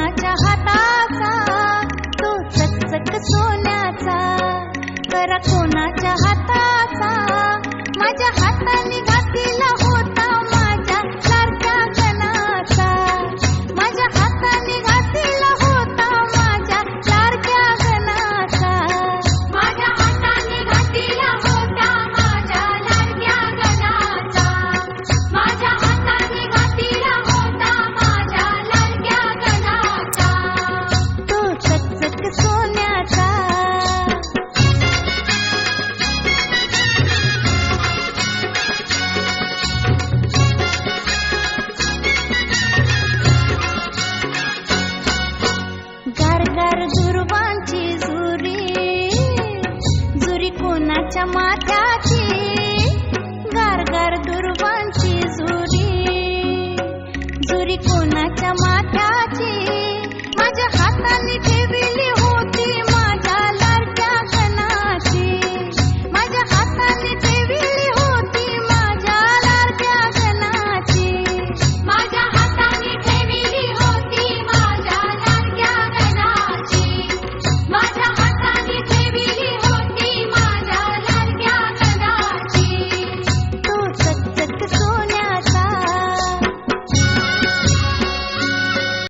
कोणाच्या हाताचा, तो चकचक सोन्याचा, करा कोणाच्या हाताचा, माझ्या हाताने घातीला होता माझ्या लाडक्या गणाचा, माझ्या हाताने घातीला होता माझ्या लाडक्या गणाचा, माझ्या हाताने घातीला होता माझ्या लाडक्या गणाचा, माझ्या हाताने घातीला होता माझ्या लाडक्या गणाचा, तो चकचक सोन्याचा. गार गार दुर्वांची जुरी, जुरी कोणाच्या मात